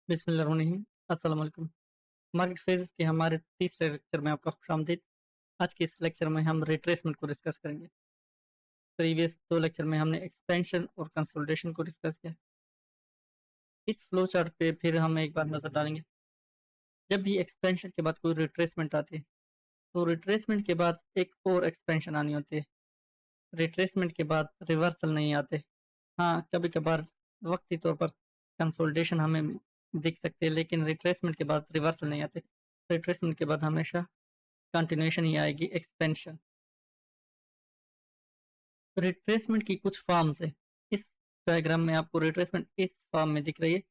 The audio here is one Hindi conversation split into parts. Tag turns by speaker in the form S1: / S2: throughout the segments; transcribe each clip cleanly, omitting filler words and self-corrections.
S1: बिस्मिल्लाहिर्रहमानिर्रहीम। अस्सलाम वालेकुम। मार्केट फेजेस के हमारे तीसरे लेक्चर में आपका खुशामदीद। आज के इस लेक्चर में हम रिट्रेसमेंट को डिस्कस करेंगे। प्रीवियस दो लेक्चर में हमने एक्सपेंशन और कंसोलिडेशन को डिस्कस किया। इस फ्लो चार्ट पे फिर हम एक बार नजर डालेंगे। जब भी एक्सपेंशन के बाद कोई रिट्रेसमेंट आती है तो रिट्रेसमेंट के बाद एक और एक्सपेंशन आनी होती है। रिट्रेसमेंट के बाद रिवर्सल नहीं आते। हाँ, कभी कभार वक्ती तौर पर कंसोलिडेशन हमें दिख सकते हैं, लेकिन रिट्रेसमेंट के बाद रिवर्सल नहीं आते। रिट्रेसमेंट के बाद हमेशा कंटिन्यूएशन ही आएगी, एक्सपेंशन। रिट्रेसमेंट की कुछ फॉर्म्स है। इस डायग्राम में आपको रिट्रेसमेंट इस फॉर्म में दिख रही है,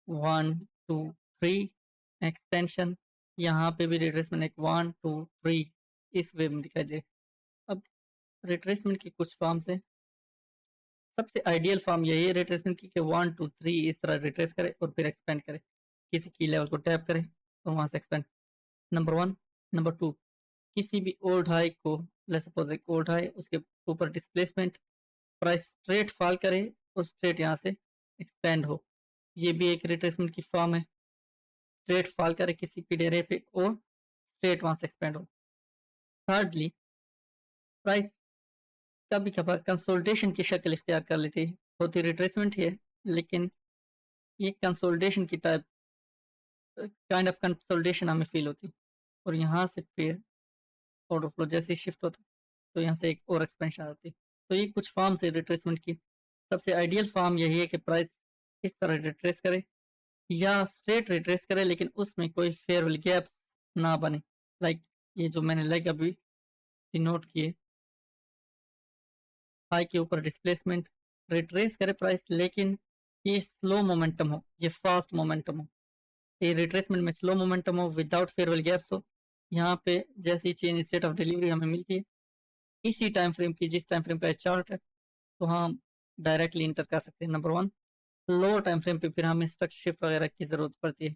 S1: 1 2 3 एक्सपेंशन। यहाँ पे भी रिट्रेसमेंट एक 1 2 3 इस वे में दिखाई दे। अब रिट्रेसमेंट की कुछ फॉर्म्स है। सबसे आइडियल फॉर्म यही है रिट्रेसमेंट की कि 1 2 3 इस तरह रिट्रेस करे और फिर एक्सपेंड करे, किसी की लेवल को टैप करे और वहां से expand. Number one. Number two, किसी भी ओल्ड हाई को, लेट्स सपोज एक ओल्ड हाई, उसके ऊपर डिस्प्लेसमेंट, प्राइस स्ट्रेट फॉल करे और स्ट्रेट यहाँ से एक्सपेंड हो, ये भी एक रिट्रेसमेंट की फॉर्म है। स्ट्रेट फॉल करे किसी पीरियड पे और स्ट्रेट वहां से एक्सपेंड हो। थर्डली, प्राइस कभी कभार कंसोलिडेशन की शक्ल इख्तियार कर लेती है, होती रिट्रेसमेंट ही है, लेकिन ये कंसोलिडेशन की टाइप, काइंड ऑफ कंसोलिडेशन हमें फील होती है। और यहाँ से फिर ऑर्डर फ्लो जैसे ही शिफ्ट होता है तो यहाँ से एक और एक्सपेंशन आती है। तो ये कुछ फॉर्म्स है रिट्रेसमेंट की। सबसे आइडियल फॉर्म यही है कि प्राइस इस तरह रिट्रेस करे या स्ट्रेट रिट्रेस करे, लेकिन उसमें कोई फेयरवेल गैप्स ना बने। लाइक ये जो मैंने लेग अभी नोट किए, हाई के ऊपर डिस्प्लेसमेंट, रिट्रेस करे प्राइस, लेकिन ये स्लो मोमेंटम हो, ये फास्ट मोमेंटम हो। ये रिट्रेसमेंट में स्लो मोमेंटम हो, विदाउट फेयरवेल गैप्स हो। यहाँ पे जैसी चेंज स्टेट ऑफ डिलीवरी हमें मिलती है इसी टाइम फ्रेम की, जिस टाइम फ्रेम का चार्ट है, तो हम डायरेक्टली इंटर कर सकते हैं। Number one, lower time frame पे फिर हमें स्ट्रक्चर शिफ्ट वगैरह की जरूरत पड़ती है।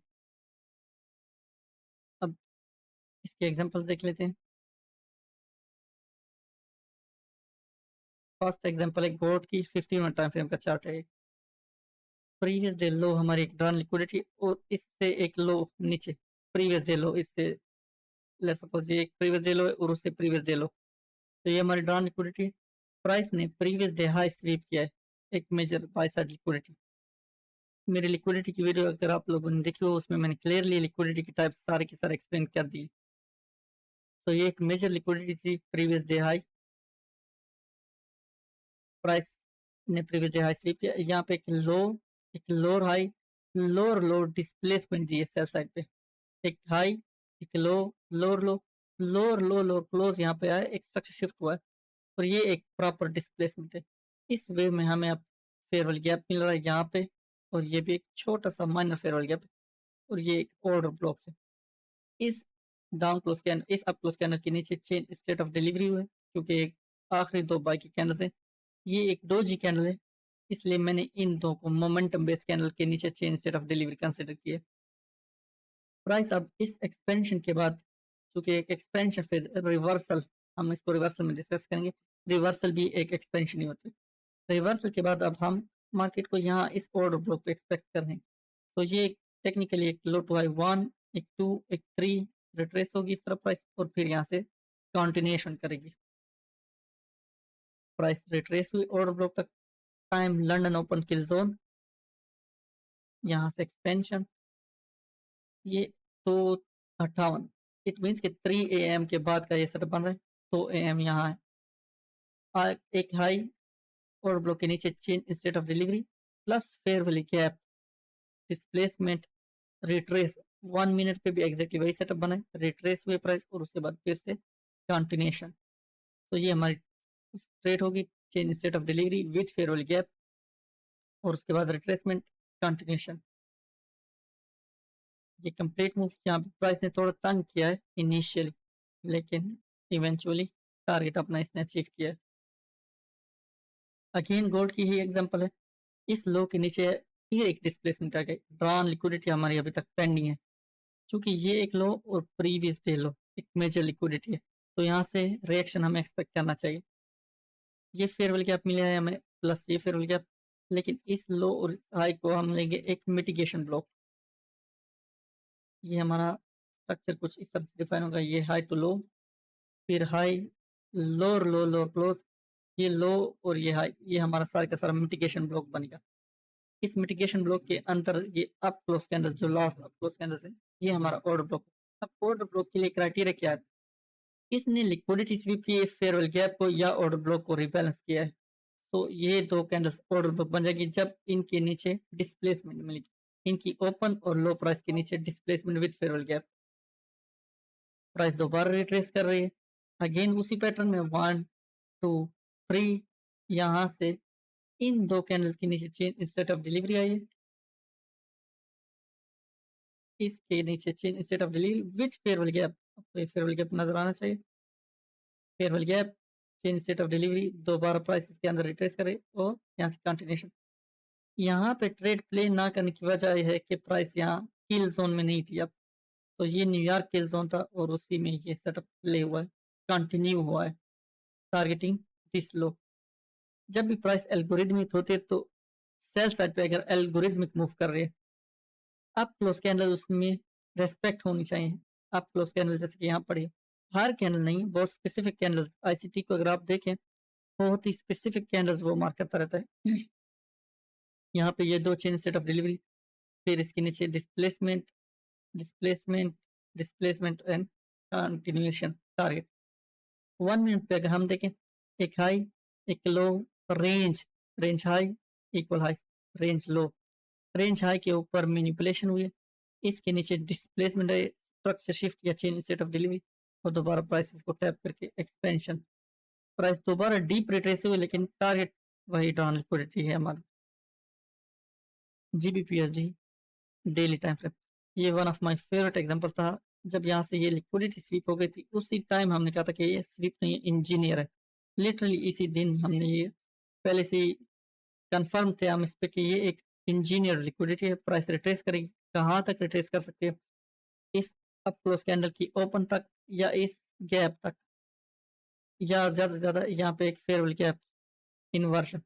S1: अब इसके एग्जांपल्स देख लेते हैं। फर्स्ट एग्जांपल है गोल्ड की 15 मिनट टाइम फ्रेम का चार्ट है। प्रीवियस डे लो हमारी एक ड्रॉन लिक्विडिटी और इससे एक लो नीचे, प्रीवियस डे लो, इससे लेट्स सपोज ये एक प्रीवियस डे लो है और उससे प्रीवियस डे लो, तो ये हमारी ड्रॉन लिक्विडिटी। प्राइस ने प्रीवियस डे हाई स्वीप किया है, एक मेजर बाय साइड लिक्विडिटी। मेरी लिक्विडिटी की वीडियो अगर आप लोगों ने देखी हो, उसमें मैंने क्लियरली लिक्विडिटी की टाइप सारे के सारे एक्सप्लेन कर दी। तो ये एक मेजर लिक्विडिटी थी, प्रीवियस डे हाई। प्राइस ने प्रीवियस डे हाई स्वीप किया, यहाँ पे एक lower high, lower low displacement दी है सेल साइड पे। एक हाई, एक low, lower low, lower low, lower close यहाँ पे आया, एक स्ट्रक्चर शिफ्ट हुआ है और ये एक प्रॉपर डिस्प्लेसमेंट है। इस वे में हमें अब फेयरवेल गैप मिल रहा है यहाँ पे, और ये भी एक छोटा सा माइनर फेयरवेल गैप है, और ये एक ऑर्डर ब्लॉक है। इस डाउन क्लोज कैंडल, इस अप क्लोज कैंडल के नीचे चेन स्टेट ऑफ डिलीवरी हुआ है, क्योंकि एक आखिरी दो बाई की कैंडल्स है, ये एक डोजी कैंडल है, इसलिए मैंने इन दो को मोमेंटम बेस्ड कैंडल के नीचे chain state of delivery consider किया। प्राइस अब इस एक्सपेंशन के बाद, चूंकि एक एक्सपेंशन फेज, रिवर्सल, हम इसको रिवर्सल में डिस्कस करेंगे। रिवर्सल भी एक एक्सपेंशन ही होती है। रिवर्सल के बाद अब हम मार्केट को यहाँ इस ऑर्डर ब्लॉक पे एक्सपेक्ट कर रहे हैं। तो ये टेक्निकली एक लो टू हाई 1, एक 2, एक 3 रिट्रेस होगी इस तरफ प्राइस, और फिर यहाँ से कंटिन्यूएशन करेगी। प्राइस रिट्रेस हुई ऑर्डर ब्लॉक तक, टाइम लंदन ओपन किल जोन, यहाँ से एक्सपेंशन, ये 2:58, इट मीन्स कि 3 AM के बाद का ये सेटअप बन रहा है। 2 AM यहाँ है, एक हाई और ब्लॉक के नीचे chain state of delivery plus fair value gap, displacement, retrace. 1 minute पे भी एग्जैक्टली वही सेटअप बना है, रिट्रेस हुए प्राइस और उसके बाद फिर से कंटिन्यूएशन। तो ये हमारी स्ट्रेट होगी, chain state of delivery with fair value gap, और उसके बाद रिट्रेसमेंट, कंटिन्यूएशन। ये कंप्लीट मूव यहाँ पे प्राइस ने थोड़ा तंग किया है इनिशियली, लेकिन इवेंचुअली टारगेट अपना इसने अचीव किया है। अगेन गोल्ड की ही एग्जांपल है। इस लो के नीचे फिर एक डिस्प्लेसमेंट आ गई, ड्रॉन लिक्विडिटी हमारी अभी तक पेंडिंग है, क्योंकि ये एक लो और प्रीवियस डे लो एक मेजर लिक्विडिटी है, तो यहाँ से रिएक्शन हमें एक्सपेक्ट करना चाहिए। ये फेयरवेल गैप मिला है हमें, प्लस ये फेयरवेल गैप, लेकिन इस लो और हाई को हम लेंगे एक मिटिगेशन ब्लॉक। ये हमारा स्ट्रक्चर कुछ इस तरह से डिफाइन होगा, ये हाई टू लो, फिर high, lower low, lower close, ये लो और ये हाई, ये हमारा सारा का सारा मिटिगेशन ब्लॉक बनेगा। इस मिटिगेशन ब्लॉक के अंदर ये अप क्लोज कैंडल, जो लास्ट अप क्लोज कैंडल है, ये हमारा ऑर्डर ब्लॉक। अब ऑर्डर ब्लॉक के लिए क्राइटेरिया क्या है? इसने लिक्विडिटी स्वीप की फेयरवेल गैप को या ऑर्डर ब्लॉक को रिबैलेंस किया है। तो ये दो कैंडल्स ऑर्डर ब्लॉक बन जाएगी जब इनके नीचे डिस्प्लेसमेंट मिलेगी, इनकी ओपन और लो प्राइस के नीचे displacement with farewell gap. Price दोबारा रिट्रेस कर रही है, अगेन उसी पैटर्न में 1 2 3, यहाँ से इन दो कैंडल्स के नीचे चेन इंस्टेड ऑफ डिलीवरी आई है, इसके नीचे chain instead of delivery with farewell gap. तो फेयरवेल गैप नजर आना चाहिए, farewell gap, chain instead of delivery, दोबारा प्राइस इसके अंदर रिट्रेस करे और यहाँ से कंटिन्यूशन। यहाँ पे ट्रेड प्ले ना करने की वजह यह है कि प्राइस यहाँ किल जोन में नहीं थी अब, तो ये न्यूयॉर्क किल जोन था और उसी में ये सेटअप प्ले हुआ है, कंटिन्यू हुआ है, टारगेटिंग दिस लो। जब भी प्राइस एल्गोरिदमिक होते हैं तो सेल साइड पे अगर एल्गोरिदमिक मूव कर रहे हैं, अप क्लोज कैंडल उसमें रेस्पेक्ट होनी चाहिए। अप क्लोज कैंडल जैसे कि यहाँ पड़ी, हर कैंडल नहीं, बहुत स्पेसिफिक कैंडल्स, आईसीटी को अगर आप देखें बहुत ही स्पेसिफिक कैंडल्स वो मार्क करता रहता है। यहाँ पे ये दो चेन सेट ऑफ डिलीवरी, फिर इसके नीचे displacement, displacement, displacement and continuation target. 1 minute पे अगर हम देखें, एक हाई, एक low, range, range high equal high, range low, range high के ऊपर मैनिपुलेशन हुई है, इसके नीचे डिस्प्लेसमेंट है, स्ट्रक्चर शिफ्ट या चेंज स्टेट ऑफ डिलीवरी, और दोबारा प्राइसेस को टैप करके एक्सपेंशन। प्राइस दोबारा डीप रिट्रेस हुई लेकिन टारगेट वही डाउन लिक्विडिटी है हमारा। जीबीपीएसडी डेली टाइम फ्रेम, ये one of my favourite example था। जब यहाँ से ये लिक्विडिटी स्वीप हो गई थी उसी टाइम हमने कहा था कि ये स्वीप नहीं है, इंजीनियर है। लिटरली इसी दिन हमने ये पहले से ही कंफर्म थे हम इस पे कि ये एक इंजीनियर लिक्विडिटी है। प्राइस रिट्रेस करेगी, कहाँ तक रिट्रेस कर सकती है? इस अप क्लोज कैंडल की ओपन तक या इस गैप तक, या ज्यादा से ज्यादा यहाँ पे एक फेयरवेल गैप इन्वर्जन,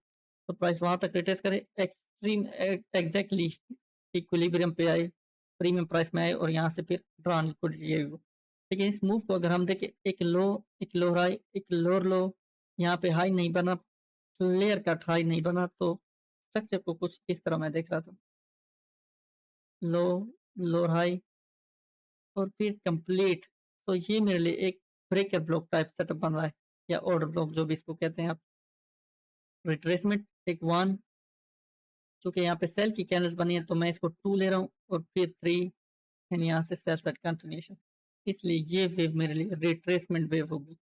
S1: तो प्राइस वहां तक रिट्रेस करे, एक्सट्रीम एग्जैक्टली इक्विलिब्रियम पे आए, प्रीमियम प्राइस में आए और यहाँ से फिर ड्रॉन लिक्विडिटी आई वो। लेकिन इस मूव को अगर हम देखें, एक लो हाई, एक लोअर लो, यहाँ पे हाई नहीं बना, क्लियर कट हाई नहीं बना, तो स्ट्रक्चर को कुछ इस तरह मैं देख रहा था, लो, लोअर हाई और फिर कंप्लीट। तो ये मेरे लिए एक ब्रेकर ब्लॉक टाइप सेटअप बन रहा है, या ऑर्डर ब्लॉक जो भी इसको कहते हैं आप। रिट्रेसमेंट एक 1, चूंकि यहाँ पे सेल की कैंडल्स बनी है तो मैं इसको 2 ले रहा हूँ और फिर 3, एंड यहाँ से सेल सेट कंटिन्यूएशन, इसलिए ये वेव मेरे लिए रिट्रेसमेंट वेव होगी।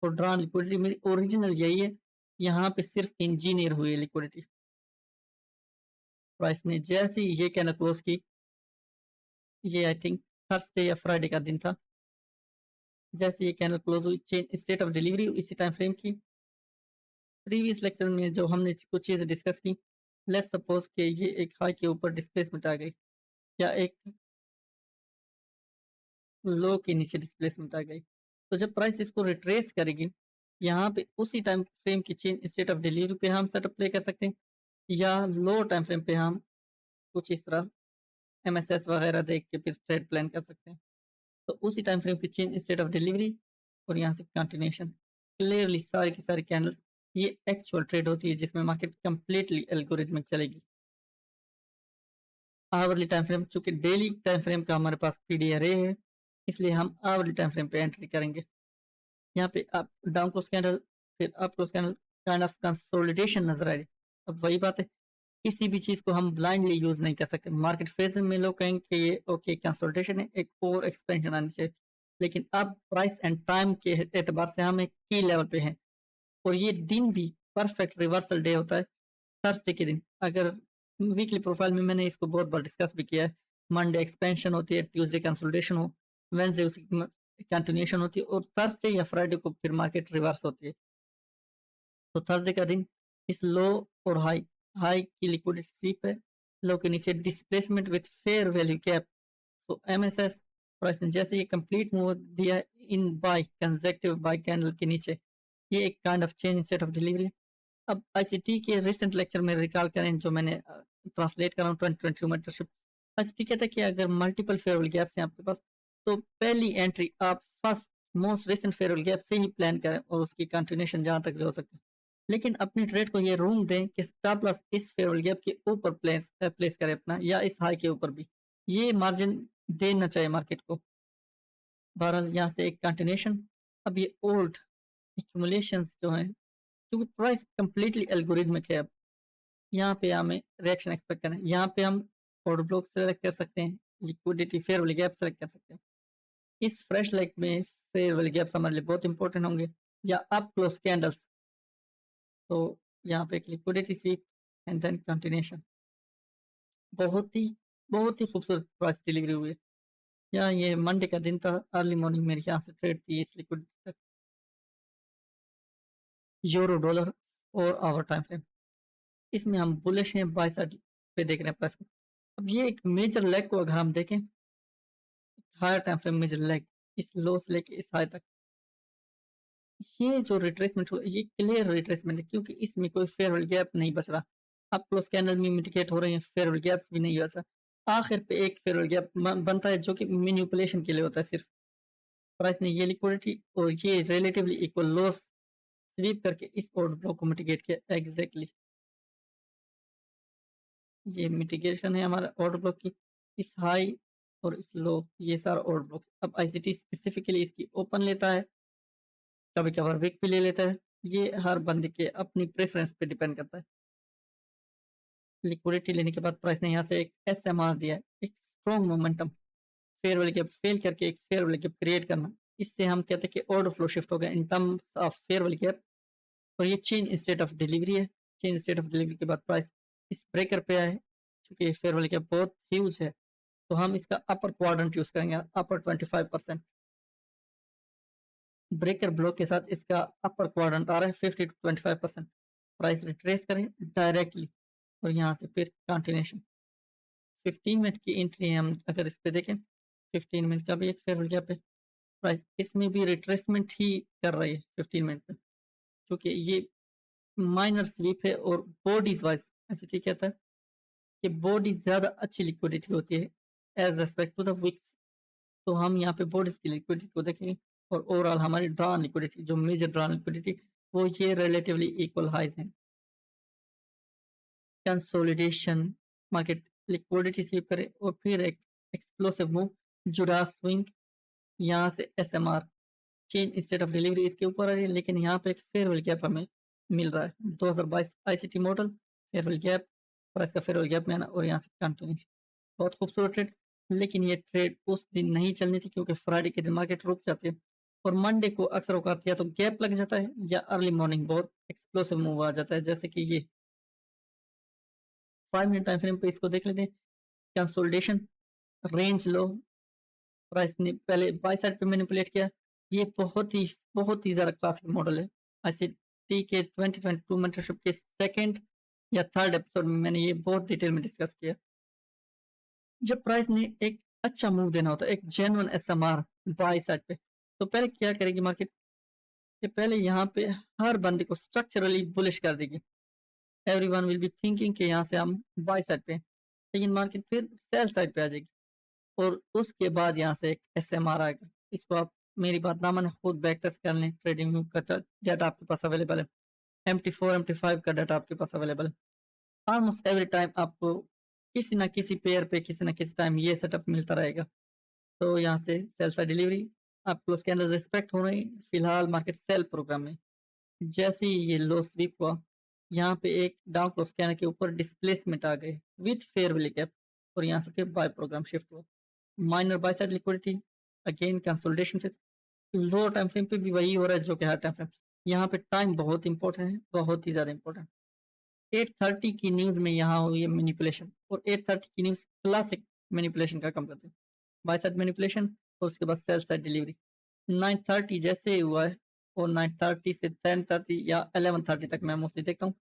S1: और ड्रॉन लिक्विडिटी मेरी ओरिजिनल यही है, यहाँ पे सिर्फ इंजीनियर हुई है लिक्विडिटी। प्राइस ने जैसे ही ये कैंडल क्लोज की, ये आई थिंक थर्सडे या फ्राइडे का दिन था, जैसे ये कैंडल क्लोज हुई, चेन स्टेट ऑफ डिलीवरी इसी टाइम फ्रेम की। प्रीवियस लेक्चर में जो हमने कुछ चीज़ें डिस्कस की, लेट्स सपोज कि ये एक हाई के ऊपर डिस्प्लेसमेंट आ गई या एक लो के नीचे डिस्प्लेसमेंट आ गई, तो जब प्राइस इसको रिट्रेस करेगी, यहाँ पे उसी टाइम फ्रेम की चेन स्टेट ऑफ डिलीवरी पे हम सेटअप प्ले कर सकते हैं, या लो टाइम फ्रेम पे हम कुछ इस तरह एमएसएस वगैरह देख के फिर ट्रेड प्लान कर सकते हैं। तो उसी टाइम फ्रेम की चेन स्टेट ऑफ डिलीवरी और यहाँ से कंटिन्यूएशन, क्लियरली सारी की सारी कैंडल्स, ये एक्चुअल ट्रेड होती है जिसमें मार्केट कंप्लीटली एल्गोरिथमिक चलेगी। आवरली टाइम फ्रेम, चूंकि डेली टाइम फ्रेम का हमारे पास पीडी अरे है, इसलिए हम आवरली टाइम फ्रेम पे एंट्री करेंगे। यहाँ पे अप डाउन क्लोज कैंडल, फिर up close candle, kind of consolidation नजर आ रही है। अब वही बात है, किसी भी चीज को हम ब्लाइंडली यूज नहीं कर सकते। मार्केट फेज में लोग कहेंगे कि ये ओके कंसोलिडेशन है, एक और एक्सपेंशन आनी चाहिए, लेकिन अब प्राइस एंड टाइम के एतबार से हम एक की लेवल पे हैं, और ये दिन भी परफेक्ट रिवर्सल डे होता है थर्सडे के दिन। अगर वीकली प्रोफाइल में मैंने इसको बहुत बार डिस्कस भी किया है, मंडे एक्सपेंशन होती है, ट्यूसडे कंसोलिडेशन हो, वेंसडे उसकी कंटिन्यूएशन होती है, और थर्सडे या फ्राइडे को फिर मार्केट रिवर्स होती है। तो थर्सडे का दिन इस लो और हाई, हाई की लिक्विडिटी स्वीप है, लो के नीचे displacement with fair value cap. तो एमएसएस प्राइस ने जैसे ये कंप्लीट मूव दिया in by consecutive bye candle के नीचे, ये एक kind of change set of delivery. अब आईसीटी के रिसेंट लेक्चर में रिकॉल करें जो मैंने ट्रांसलेट कर रहा हूँ 2022 मेंटरशिप, एसटी कहता है कि अगर मल्टीपल फेयरवेल गैप्स हैं आपके पास, तो पहली एंट्री आप first most recent farewell gap से ही प्लान करें और उसकी कंटिन्यूएशन जहाँ तक भी हो सके। लेकिन अपनी ट्रेड को ये रूम दें कि स्टॉप लॉस इस फेयरवेल गैप के ऊपर प्लेस करें अपना, या इस हाई के ऊपर भी। ये मार्जिन देना चाहिए मार्केट को। बहरहाल यहाँ से एक कंटिन्यूएशन। अब ये ओल्ड एक्यूमुलेशंस जो हैं, क्योंकि प्राइस कंप्लीटली एल्गोरिथमिक है अब, यहाँ पे हमें रिएक्शन एक्सपेक्ट करें। यहाँ पे हम ऑर्डर ब्लॉक सेलेक्ट कर सकते हैं, लिक्विडिटी फेयर वाली गैप सेलेक्ट कर सकते हैं। इस फ्रेश लाइक में फेयर वाली गैप्स हमारे लिए बहुत इंपॉर्टेंट होंगे, या अप क्लोज कैंडल्स। तो यहाँ पे एक liquidity sweep and then continuation. बहुत ही खूबसूरत प्राइस डिलीवरी हुई है। यहाँ ये मंडे का दिन था, अर्ली मॉर्निंग मेरे यहाँ से ट्रेड थी इस लिक्विडिटी तक। यूरो डॉलर और आवर टाइम फ्रेम, इसमें हम बुलिश हैं, बाय साइड पे देख रहे हैं प्राइस को। अब ये एक मेजर लेग को अगर हम देखें, higher time frame major leg, इस लो से लेके इस हाई तक, ये जो रिट्रेसमेंट हुआ ये क्लियर रिट्रेसमेंट है, क्योंकि इसमें कोई फेयरवेल गैप नहीं बच रहा। अब क्लोज कैंडल में मिटिगेट हो रहे हैं, फेयरवेल गैप्स भी नहीं बच रहा। आखिर पे एक फेयरवेल गैप बनता है जो कि मैनिपुलेशन के लिए होता है सिर्फ। प्राइस ने ये लिक्विडिटी और ये रिलेटिवली इक्वल लॉस स्वीप करके इस ऑर्डर ब्लॉक को मिटिगेट किया एग्जैक्टली। ये मिटिगेशन है हमारा ऑर्डर ब्लॉक की, इस हाई और इस लो, ये सारा ऑर्डर ब्लॉक। अब आईसीटी स्पेसिफिकली इसकी ओपन लेता है, कभी कभार विक भी ले लेता है। ये हर बंदे के अपनी प्रेफरेंस पे डिपेंड करता है। लिक्विडिटी लेने के बाद प्राइस ने यहाँ से एक एसएमआर दिया है, एक strong momentum. Farewell gap fail करके एक फेयरवेल गैप क्रिएट करना, इससे हम कहते हैं कि ऑर्डर फ्लो शिफ्ट हो गया इन टर्म्स ऑफ फेयरवेल गैप। और ये चेंज स्टेट ऑफ डिलीवरी है। चेंज स्टेट ऑफ डिलीवरी के बाद प्राइस इस ब्रेकर पे आए, क्योंकि फेयरवेल गैप बहुत ह्यूज है, तो हम इसका अपर क्वाड्रेंट यूज करेंगे, अपर 25%। ब्रेकर ब्लॉक के साथ इसका अपर क्वाड्रेंट आ रहा है 50 to 25%। प्राइस रिट्रेस करें डायरेक्टली और यहाँ से फिर कंटिन्यूएशन। 15 मिनट की एंट्री है, हम अगर इस पे देखें 15 मिनट का भी एक फेयरवेल गैप है। प्राइस इसमें भी रिट्रेसमेंट ही कर रही है 15 मिनट में, क्योंकि ये माइनर स्वीप है और बॉडीज वाइज ऐसे ठीक कहता है कि बॉडी ज़्यादा अच्छी लिक्विडिटी होती है as respect to the wicks. तो हम यहाँ पे बॉडीज की लिक्विडिटी को देखेंगे और ओवरऑल हमारी ड्रॉन लिक्विडिटी, जो मेजर ड्रॉन लिक्विडिटी, वो ये रिलेटिवली इक्वल हाइज हैं। कंसोलिडेशन, मार्केट लिक्विडिटी स्वीप करे और फिर एक एक्सप्लोसिव मूव, जुड़ा स्विंग, यहाँ से ASMR change state of delivery इसके ऊपर आ रही है, लेकिन यहाँ पे एक फेयरवेल गैप हमें मिल रहा है। 2022 ICT model farewell gap, price का फेयरवेल गैप में आना और यहाँ से कंटिन्यू। बहुत खूबसूरत ट्रेड, लेकिन ये ट्रेड उस दिन नहीं चलनी थी, क्योंकि फ्राइडे के दिन मार्केट रुक जाती है और मंडे को अक्सर औकात या तो गैप लग जाता है या अर्ली मॉर्निंग बहुत एक्सप्लोसिव मूव आ जाता है, जैसे कि ये 5 मिनट टाइम फ्रेम पे इसको देख लेते हैं। कंसोलिडेशन, रेंज लो, प्राइस ने पहले बाय साइड पे मैनिपुलेट किया। ये बहुत ही ज़्यादा क्लासिक मॉडल है। आईसीटी के 2022 मेंटरशिप के सेकंड या थर्ड एपिसोड में मैंने ये बहुत डिटेल में डिस्कस किया। जब प्राइस ने एक अच्छा मूव देना होता है, एक जेन्युइन एसएमआर बाय साइड पे, तो पहले क्या करेगी मार्केट, ये पहले यहाँ पे हर बंदे को स्ट्रक्चरली बुलिश कर देगी। एवरीवन विल बी थिंकिंग कि यहाँ से हम बाय साइड पे हैं, लेकिन मार्केट फिर सेल साइड पे आ जाएगी और उसके बाद यहाँ से एक एसएमआर आएगा। इसको आप मेरी बात ना माने, खुद बैक टेस्ट कर लें। ट्रेडिंग व्यू का डाटा आपके पास अवेलेबल है, MT4 MT5 का डाटा आपके पास अवेलेबल है। ऑलमोस्ट एवरी टाइम आपको किसी ना किसी पेयर पे किसी ना किसी टाइम ये सेटअप मिलता रहेगा। तो यहाँ से सेल साइड डिलीवरी, आपको उसके अंदर रिस्पेक्ट हो रही। फिलहाल मार्केट सेल प्रोग्राम में, जैसे ही ये लो स्वीप हुआ, यहाँ पे एक डाउन क्लोज कैंडल के ऊपर डिस्प्लेसमेंट आ गए विथ फेयरवेल गैप और यहाँ से फिर बाय प्रोग्राम शिफ्ट हुआ। Minor by side liquidity, again consolidation फिर लो टाइम फ्रेम पे भी वही हो रहा है जो कि हाई टाइम फ्रेम। यहाँ पे टाइम बहुत इंपॉर्टेंट है, बहुत ही ज़्यादा इंपॉर्टेंट। 8:30 की न्यूज़ में यहाँ हुई है मैनिपुलेशन, और 8:30 की न्यूज़ क्लासिक मैनिपुलेशन का काम करते हैं। बाय साइड मैनिपुलेशन और उसके बाद सेल साइड डिलीवरी। 9:30 जैसे ही हुआ है और 9:30 से 10:30 या 11:30 तक मैं मोस्टली देखता हूँ,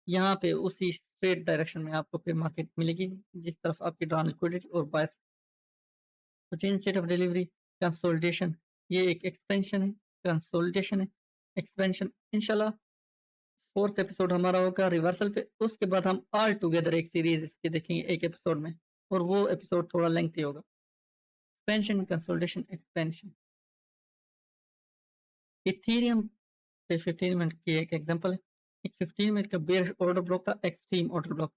S1: यहाँ पे उसी स्ट्रेट डायरेक्शन में आपको फिर मार्केट मिलेगी जिस तरफ आपकी ड्रॉन लिक्विडिटी और बायस। तो change state of delivery, consolidation, ये एक एक्सपेंशन है, कंसोलिडेशन है, एक्सपेंशन। इंशाल्लाह फोर्थ एपिसोड हमारा होगा रिवर्सल पे, उसके बाद हम ऑल टुगेदर एक सीरीज इसके देखेंगे एक एपिसोड में। और वो एपिसोड थोड़ा लेंथी होगा। Expansion, consolidation, expansion. इथेरियम पे 15 मिनट की एक एग्जांपल है। एक 15 मिनट का बेयर ऑर्डर ब्लॉक था, extreme order block,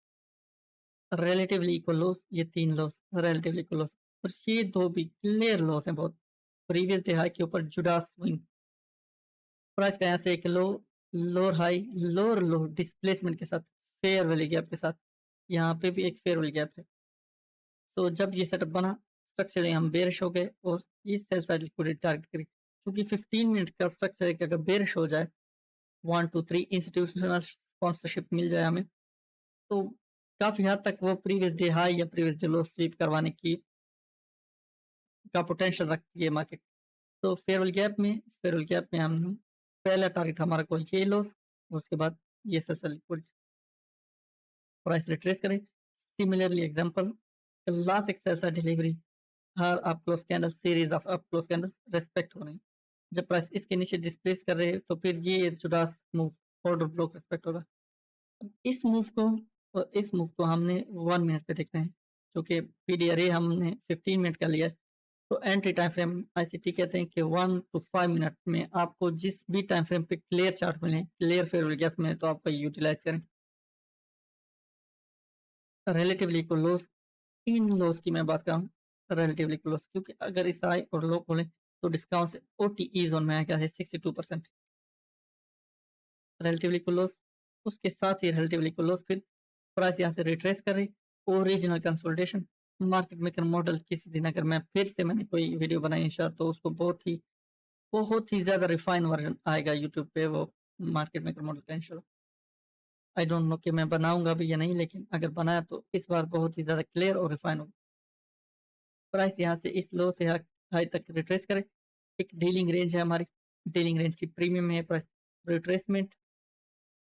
S1: relatively equal loss, ये 3 लॉस, रिलेटिवली इक्वल लॉस, और ये 2 भी क्लियर लॉस हैं बहुत। प्रीवियस डे हाई के ऊपर जुड़ा स्विंग, प्राइस का यहाँ से एक low, lower high, lower low displacement के साथ, फेयर वैल्यू गैप के साथ, यहाँ पे भी एक फेयर वैल्यू गैप है। तो जब ये सेटअप बना, स्ट्रक्चर हम बेरिश हो गए और ये सेल साइड लिक्विडिटी टारगेट करी, क्योंकि 15 मिनट का स्ट्रक्चर है कि अगर बेरिश हो जाए, 1 2 3 इंस्टीट्यूशनल स्पॉन्सरशिप मिल जाए हमें, तो काफ़ी हद तक वो प्रीवियस डे हाई या प्रीवियस डे लो स्वीप करवाने की का पोटेंशियल रखती है मार्केट। तो फेयरवेल गैप में हमने पहला टारगेट हमारा को ये लॉस, उसके बाद ये सेल लिक्विडिटी, प्राइस रिट्रेस करें। सिमिलरली एग्जांपल, लास्ट एक sell side delivery, her up close candle, series of up close candles respect हो रही हैं। जब प्राइस इसके नीचे डिस्प्लेस कर रहे हैं तो फिर ये जुड़ा मूव, ऑर्डर ब्लॉक रेस्पेक्ट होगा। इस मूव को और इस मूव को हमने 1 मिनट पे देखते हैं, जो कि पीडीआरए हमने 15 मिनट का लिया है। तो एंट्री टाइम फ्रेम आईसीटी कहते हैं कि 1 to 5 मिनट में आपको जिस भी टाइम फ्रेम पे क्लियर चार्ट मिले, क्लियर फेवरेबल गैप मिले, तो आप वही यूटिलाइज करें। रिलेटिवली इक्वल लॉस, इन लॉस की मैं बात कर रहा हूँ, रिलेटिवली इक्वल लॉस, क्योंकि अगर इस हाई और लो खोलें तो डिस्काउंट से ओटीई जोन में आएगा है 62%। रिलेटिवली इक्वल लॉस, उसके साथ ही रिलेटिवली इक्वल लॉस, फिर प्राइस यहाँ से रिट्रेस कर रही, original consolidation. Market maker model किसी दिन अगर मैंने कोई वीडियो बनाई इंशाल्लाह, तो उसको बहुत ही ज़्यादा रिफाइन वर्जन आएगा यूट्यूब पे वो मार्केट मेकर मॉडल का इंशाल्लाह। आई डोंट नो कि मैं बनाऊंगा भी या नहीं, लेकिन अगर बनाया तो इस बार बहुत ही ज़्यादा क्लियर और रिफाइन होगा। प्राइस यहाँ से इस लो से हाई तक रिट्रेस करे, एक डीलिंग रेंज है हमारी, डीलिंग रेंज की प्रीमियम है प्राइस, रिट्रेसमेंट,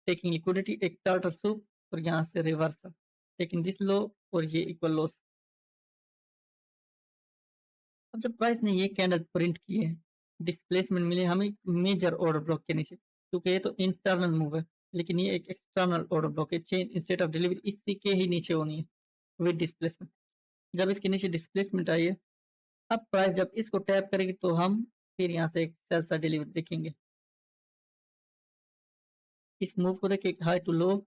S1: टेकिंग लिक्विडिटी, एक टार्टर सूप, और यहाँ से रिवर्सल, टेकिंग दिस लो और ये इक्वल लॉस। अब जब प्राइस ने ये कैंडल प्रिंट की है, डिस्प्लेसमेंट मिले हमें मेजर ऑर्डर ब्लॉक के नीचे, क्योंकि ये तो इंटरनल मूव है, लेकिन ये एक एक्सटर्नल ऑर्डर ब्लॉक है, चेन इंस्टेड ऑफ डिलीवरी इसी के ही नीचे होनी है विद डिस्प्लेसमेंट। जब इसके नीचे डिस्प्लेसमेंट आई है, अब प्राइस जब इसको टैप करेगी तो हम फिर यहाँ से एक सेल सा डिलीवरी देखेंगे। इस मूव को देखिए, हाई टू लो,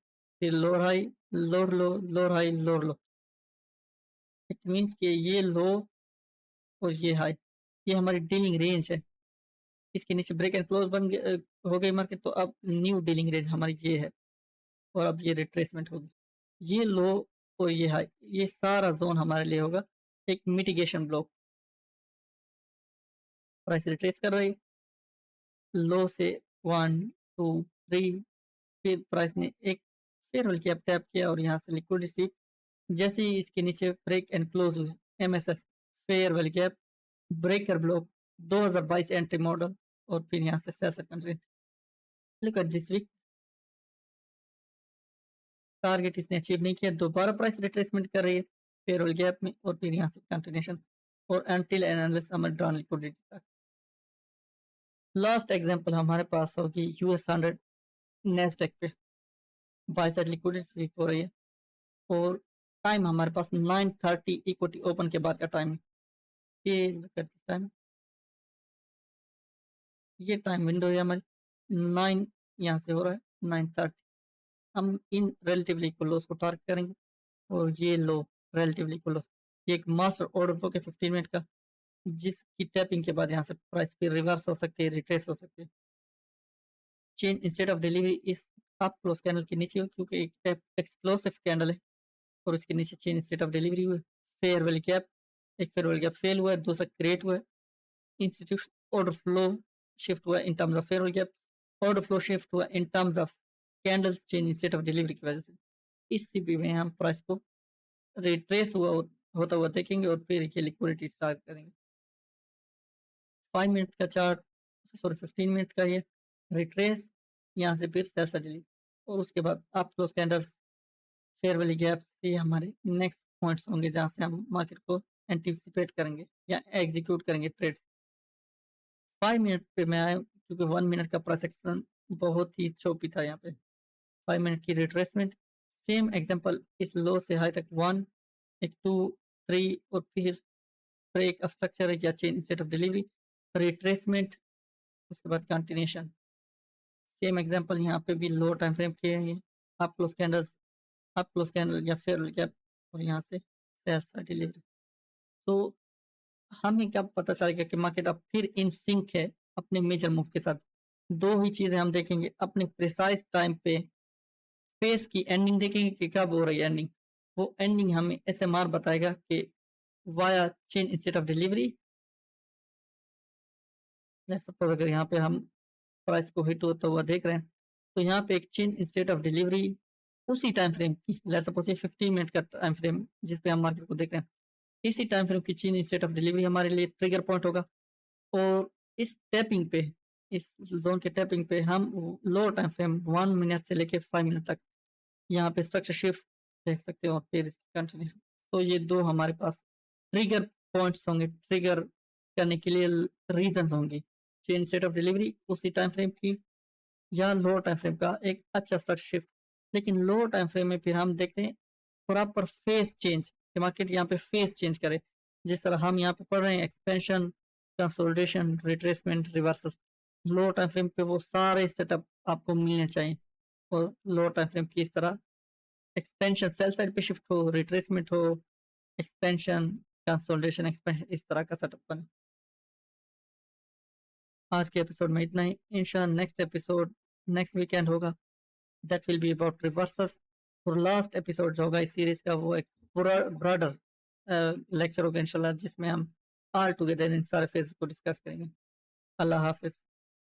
S1: फिर lower high, lower low, lower high, lower low. It means कि ये लो और ये हाई, ये हमारी डीलिंग रेंज है। इसके नीचे ब्रेक एंड क्लोज हो गई मार्केट, तो अब न्यू डीलिंग रेंज हमारी ये है, और अब ये रिट्रेसमेंट होगी। ये लो और ये हाई, ये सारा जोन हमारे लिए होगा एक मिटिगेशन ब्लॉक। प्राइस रिट्रेस कर रही, लो से 1 2 3, फिर प्राइस ने एक फेयरवेल कैप टैप किया और यहाँ से लिक्विडिटी स्वीप, जैसे ही इसके नीचे ब्रेक एंड क्लोज हुए, MSS, fair value gap, breaker block, 2022 entry model, और फिर यहाँ से सेल कंट्री। Look at this week, target इसने अचीव नहीं किया, दोबारा प्राइस रिट्रेसमेंट कर रही है फेयरवेल गैप में, और फिर यहाँ से कंटिन्यूशन, और एंटिल एंड अनलेस हमारे ड्रॉन लिक्विडिटी तक। लास्ट एग्जांपल हमारे पास होगी US 100 नेस्डेक पे, बाय साइड लिक्विडिटी स्वीप हो रही है, और टाइम हमारे पास 9:30 इक्विटी ओपन के बाद का टाइम है। ये लुक एट दिस टाइम, ये टाइम विंडो है हमारी, 9 यहाँ से हो रहा है 9:30। हम इन रिलेटिवली इक्वल लोस को टारगेट करेंगे, और ये लो रिलेटिवली इक्वल लोस, ये एक मास्टर ऑर्डर ब्लॉक है 15 मिनट का, जिसकी टैपिंग के बाद यहाँ से प्राइस पे रिवर्स हो सकती है, रिट्रेस हो सकती है। चेन इंस्टेड ऑफ डिलीवरी इस अप क्लोज कैंडल के नीचे हो, क्योंकि एक एक्सप्लोसिव कैंडल है, और इसके नीचे चेन इंस्टेड ऑफ डिलीवरी हुई, फेयरवेल गैप, एक फेयरवेल गैप फेल हुआ है, दूसरा क्रिएट हुआ है, इंस्टीट्यूशन ऑर्डर फ्लो शिफ्ट हुआ in terms of fair value gap, order flow shift हुआ in terms of candles chain instead of delivery की वजह से। इस सीपी में हम प्राइस को रिट्रेस होता हुआ देखेंगे, और फिर ये लिक्विडिटी स्टार्ट करेंगे। 5 मिनट का चार्ट, सॉरी 15 मिनट का ये रिट्रेस, यहाँ से फिर सेल डिलीवरी, और उसके बाद आप close candles, fair valley gaps, ये हमारे नेक्स्ट पॉइंट्स होंगे जहाँ से हम मार्केट को एंटीसिपेट करेंगे या एग्जीक्यूट करेंगे ट्रेड्स। 5 मिनट पे मैं आया क्योंकि 1 मिनट का प्राइस एक्शन बहुत ही चौपी था यहाँ पे। 5 मिनट की रिट्रेसमेंट, सेम एग्जांपल, इस लो से हाई तक 1, एक 2, 3 और फिर ब्रेक ऑफ स्ट्रक्चर या change state of delivery, retracement, उसके बाद कंटिन्यूएशन। सेम एग्जांपल यहाँ पे भी लो टाइम फ्रेम के हैं, up close candles, up close candle या फेयरवेल गैप और यहाँ से सेल्स डिलीवरी। तो हमें क्या पता चलेगा कि मार्केट अब फिर इन सिंक है अपने मेजर मूव के साथ। दो ही चीजें हम देखेंगे, अपने प्रिसाइज टाइम पे फेस की एंडिंग देखेंगे कि कब हो रही है एंडिंग। वो एंडिंग हमें एसएमआर बताएगा कि via chain instead of delivery. Let's suppose अगर यहाँ पे हम प्राइस को हिट होता हुआ देख रहे हैं, तो यहाँ पे एक चेन इंस्टेड ऑफ डिलीवरी उसी टाइम फ्रेम की, लेट्स सपोज ये 15 मिनट का टाइम फ्रेम जिस पे हम मार्केट को देख रहे हैं, इसी टाइम फ्रेम की चेन इंस्टेड ऑफ डिलीवरी हमारे लिए ट्रिगर पॉइंट होगा। और इस टैपिंग पे, इस जोन के टैपिंग पे हम लो टाइम फ्रेम 1 मिनट से लेके 5 मिनट तक यहाँ पे स्ट्रक्चर शिफ्ट देख सकते हो और फिर इसकी कंटिन्यूशन। तो ये दो हमारे पास ट्रिगर पॉइंट्स होंगे, ट्रिगर करने के लिए रीजंस होंगे, चेन स्टेट ऑफ डिलीवरी उसी टाइम फ्रेम की या लो टाइम फ्रेम का एक अच्छा स्ट्रक्चर शिफ्ट। लेकिन लो टाइम फ्रेम में फिर हम देखते हैं प्रॉपर फेस चेंज, मार्केट यहाँ पे फेस चेंज करे, जिस तरह हम यहाँ पे पढ़ रहे हैं एक्सपेंशन, कंसोलिडेशन, रिट्रेसमेंट, रिवर्सल। लो टाइम फ्रेम पे वो सारे सेटअप आपको मिलने चाहिए और लो टाइम फ्रेम की इस तरह एक्सपेंशन सेल साइड पे शिफ्ट हो, रिट्रेसमेंट हो, एक्सपेंशन, कंसोलिडेशन, एक्सपेंशन, इस तरह का सेटअप बने। आज के एपिसोड में इतना ही। इंशाल्लाह नेक्स्ट एपिसोड नेक्स्ट वीकेंड होगा, that will be about reversals. और लास्ट एपिसोड जो होगा इस सीरीज का वो एक पूरा ब्रॉडर लेक्चर होगा इंशाल्लाह, जिसमें हम ऑल टुगेदर इन सारे फेज को डिस्कस करेंगे। अल्लाह हाफिज।